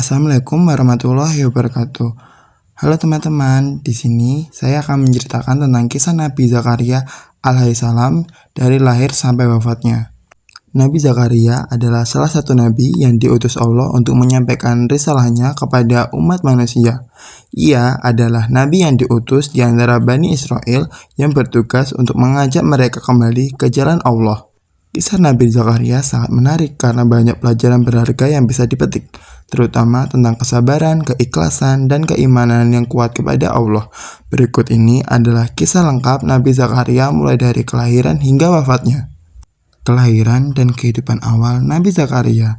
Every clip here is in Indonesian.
Assalamualaikum warahmatullahi wabarakatuh. Halo teman-teman, di sini saya akan menceritakan tentang kisah Nabi Zakaria alaihissalam dari lahir sampai wafatnya. Nabi Zakaria adalah salah satu nabi yang diutus Allah untuk menyampaikan risalahnya kepada umat manusia. Ia adalah nabi yang diutus di antara Bani Israel yang bertugas untuk mengajak mereka kembali ke jalan Allah. Kisah Nabi Zakaria sangat menarik karena banyak pelajaran berharga yang bisa dipetik, terutama tentang kesabaran, keikhlasan, dan keimanan yang kuat kepada Allah. Berikut ini adalah kisah lengkap Nabi Zakaria mulai dari kelahiran hingga wafatnya. Kelahiran dan kehidupan awal Nabi Zakaria.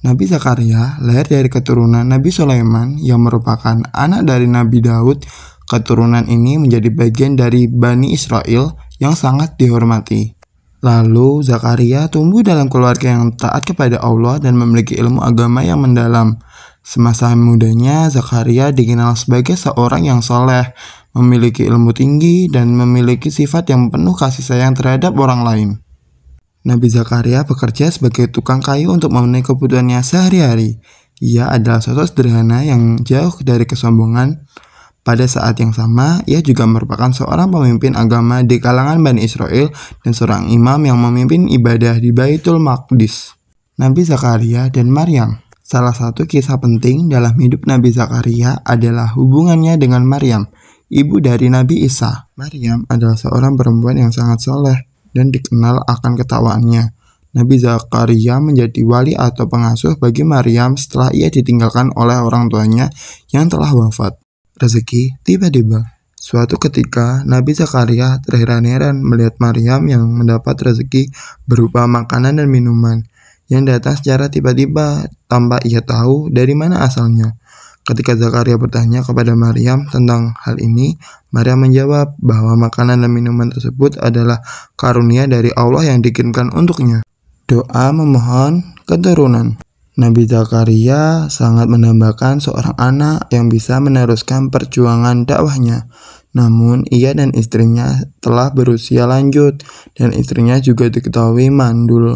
Nabi Zakaria lahir dari keturunan Nabi Sulaiman yang merupakan anak dari Nabi Daud. Keturunan ini menjadi bagian dari Bani Israel yang sangat dihormati. Lalu Zakaria tumbuh dalam keluarga yang taat kepada Allah dan memiliki ilmu agama yang mendalam. Semasa mudanya, Zakaria dikenal sebagai seorang yang soleh, memiliki ilmu tinggi, dan memiliki sifat yang penuh kasih sayang terhadap orang lain. Nabi Zakaria bekerja sebagai tukang kayu untuk memenuhi kebutuhannya sehari-hari. Ia adalah sosok sederhana yang jauh dari kesombongan. Pada saat yang sama, ia juga merupakan seorang pemimpin agama di kalangan Bani Israel dan seorang imam yang memimpin ibadah di Baitul Maqdis. Nabi Zakaria dan Maryam. Salah satu kisah penting dalam hidup Nabi Zakaria adalah hubungannya dengan Maryam, ibu dari Nabi Isa. Maryam adalah seorang perempuan yang sangat soleh dan dikenal akan ketawaannya. Nabi Zakaria menjadi wali atau pengasuh bagi Maryam setelah ia ditinggalkan oleh orang tuanya yang telah wafat. Rezeki tiba-tiba. Suatu ketika, Nabi Zakaria terheran-heran melihat Maryam yang mendapat rezeki berupa makanan dan minuman yang datang secara tiba-tiba tanpa ia tahu dari mana asalnya. Ketika Zakaria bertanya kepada Maryam tentang hal ini, Maryam menjawab bahwa makanan dan minuman tersebut adalah karunia dari Allah yang dikirimkan untuknya. Doa memohon keturunan. Nabi Zakaria sangat mendambakan seorang anak yang bisa meneruskan perjuangan dakwahnya. Namun, ia dan istrinya telah berusia lanjut dan istrinya juga diketahui mandul.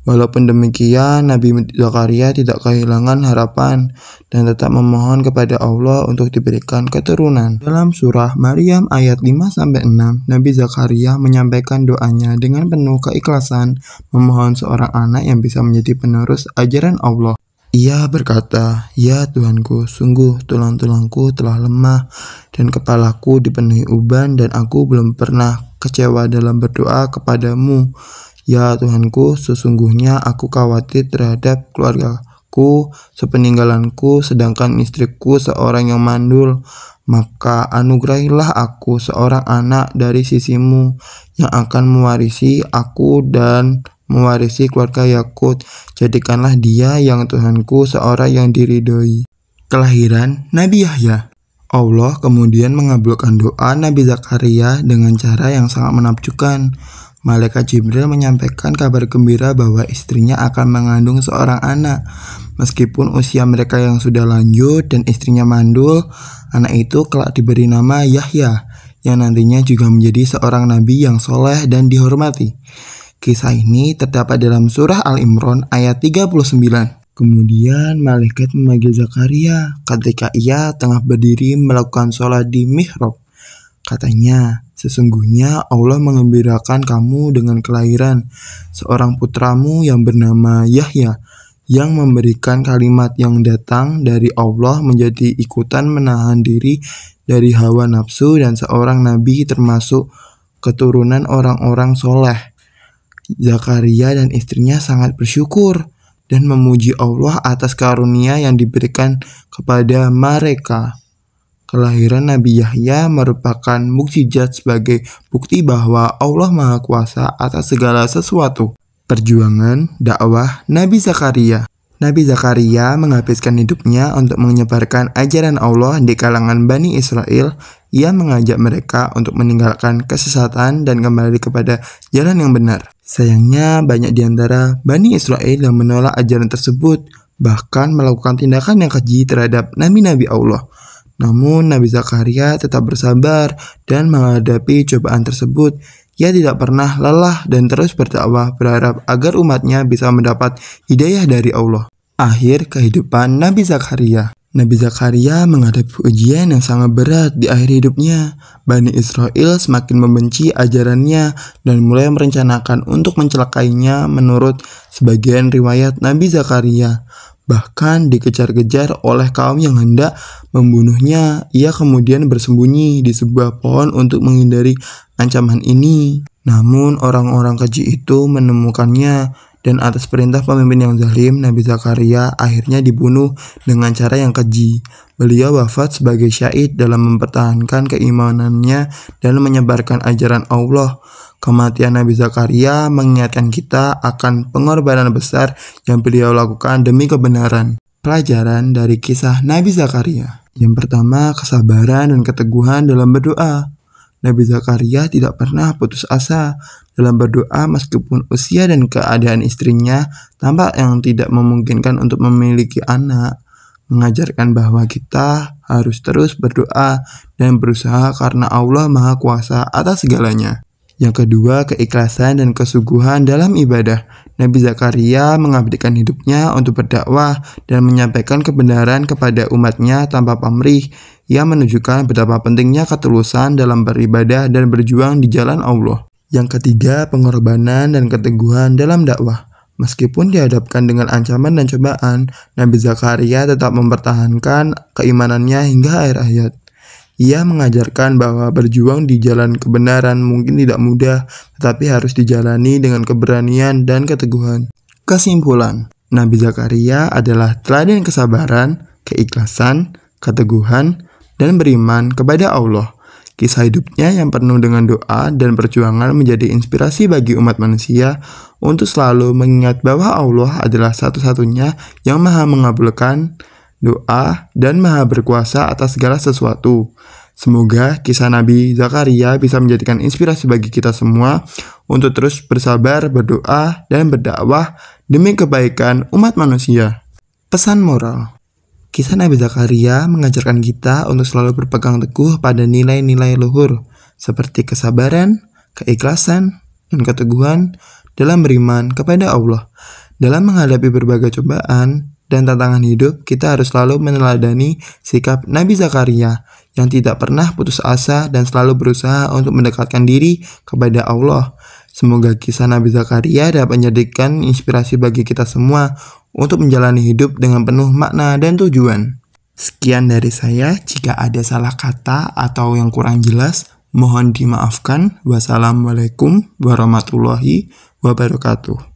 Walaupun demikian, Nabi Zakaria tidak kehilangan harapan dan tetap memohon kepada Allah untuk diberikan keturunan. Dalam surah Maryam ayat 5-6, Nabi Zakaria menyampaikan doanya dengan penuh keikhlasan, memohon seorang anak yang bisa menjadi penerus ajaran Allah. Ia berkata, "Ya Tuhanku, sungguh tulang-tulangku telah lemah dan kepalaku dipenuhi uban dan aku belum pernah kecewa dalam berdoa kepadamu. Ya Tuhanku, sesungguhnya aku khawatir terhadap keluargaku sepeninggalanku, sedangkan istriku seorang yang mandul. Maka anugerahilah aku seorang anak dari sisimu yang akan mewarisi aku dan mewarisi keluarga Yakut. Jadikanlah dia yang Tuhanku seorang yang diridhoi." Kelahiran Nabi Yahya. Allah kemudian mengabulkan doa Nabi Zakaria dengan cara yang sangat menakjubkan. Malaikat Jibril menyampaikan kabar gembira bahwa istrinya akan mengandung seorang anak. Meskipun usia mereka yang sudah lanjut dan istrinya mandul, anak itu kelak diberi nama Yahya, yang nantinya juga menjadi seorang nabi yang soleh dan dihormati. Kisah ini terdapat dalam surah Al-Imran ayat 39. Kemudian malaikat memanggil Zakaria ketika ia tengah berdiri melakukan sholat di mihrab. Katanya, "Sesungguhnya Allah mengembirakan kamu dengan kelahiran seorang putramu yang bernama Yahya, yang memberikan kalimat yang datang dari Allah menjadi ikutan menahan diri dari hawa nafsu dan seorang nabi termasuk keturunan orang-orang soleh." Zakaria dan istrinya sangat bersyukur dan memuji Allah atas karunia yang diberikan kepada mereka. Kelahiran Nabi Yahya merupakan mukjizat sebagai bukti bahwa Allah Maha Kuasa atas segala sesuatu. Perjuangan dakwah Nabi Zakaria. Nabi Zakaria menghabiskan hidupnya untuk menyebarkan ajaran Allah di kalangan Bani Israel. Ia mengajak mereka untuk meninggalkan kesesatan dan kembali kepada jalan yang benar. Sayangnya, banyak di antara Bani Israel yang menolak ajaran tersebut, bahkan melakukan tindakan yang keji terhadap nabi-nabi Allah. Namun Nabi Zakaria tetap bersabar dan menghadapi cobaan tersebut. Ia tidak pernah lelah dan terus berdakwah berharap agar umatnya bisa mendapat hidayah dari Allah. Akhir kehidupan Nabi Zakaria. Nabi Zakaria menghadapi ujian yang sangat berat di akhir hidupnya. Bani Israel semakin membenci ajarannya dan mulai merencanakan untuk mencelakainya menurut sebagian riwayat Nabi Zakaria. Bahkan dikejar-kejar oleh kaum yang hendak membunuhnya. Ia kemudian bersembunyi di sebuah pohon untuk menghindari ancaman ini. Namun orang-orang keji itu menemukannya. Dan atas perintah pemimpin yang zalim, Nabi Zakaria akhirnya dibunuh dengan cara yang keji. Beliau wafat sebagai syahid dalam mempertahankan keimanannya dan menyebarkan ajaran Allah. Kematian Nabi Zakaria mengingatkan kita akan pengorbanan besar yang beliau lakukan demi kebenaran. Pelajaran dari kisah Nabi Zakaria. Yang pertama, kesabaran dan keteguhan dalam berdoa. Nabi Zakaria tidak pernah putus asa dalam berdoa meskipun usia dan keadaan istrinya tampak yang tidak memungkinkan untuk memiliki anak, mengajarkan bahwa kita harus terus berdoa dan berusaha karena Allah Maha Kuasa atas segalanya. Yang kedua, keikhlasan dan kesungguhan dalam ibadah. Nabi Zakaria mengabdikan hidupnya untuk berdakwah dan menyampaikan kebenaran kepada umatnya tanpa pamrih. Ia menunjukkan betapa pentingnya ketulusan dalam beribadah dan berjuang di jalan Allah. Yang ketiga, pengorbanan dan keteguhan dalam dakwah. Meskipun dihadapkan dengan ancaman dan cobaan, Nabi Zakaria tetap mempertahankan keimanannya hingga akhir hayat. Ia mengajarkan bahwa berjuang di jalan kebenaran mungkin tidak mudah, tetapi harus dijalani dengan keberanian dan keteguhan. Kesimpulan, Nabi Zakaria adalah teladan kesabaran, keikhlasan, keteguhan, dan beriman kepada Allah. Kisah hidupnya yang penuh dengan doa dan perjuangan menjadi inspirasi bagi umat manusia untuk selalu mengingat bahwa Allah adalah satu-satunya yang maha mengabulkan doa dan maha berkuasa atas segala sesuatu. Semoga kisah Nabi Zakaria bisa menjadikan inspirasi bagi kita semua untuk terus bersabar, berdoa, dan berdakwah demi kebaikan umat manusia. Pesan moral. Kisah Nabi Zakaria mengajarkan kita untuk selalu berpegang teguh pada nilai-nilai luhur seperti kesabaran, keikhlasan, dan keteguhan dalam beriman kepada Allah. Dalam menghadapi berbagai cobaan dan tantangan hidup, kita harus selalu meneladani sikap Nabi Zakaria yang tidak pernah putus asa dan selalu berusaha untuk mendekatkan diri kepada Allah. Semoga kisah Nabi Zakaria dapat menjadikan inspirasi bagi kita semua untuk menjalani hidup dengan penuh makna dan tujuan. Sekian dari saya, jika ada salah kata atau yang kurang jelas, mohon dimaafkan. Wassalamualaikum warahmatullahi wabarakatuh.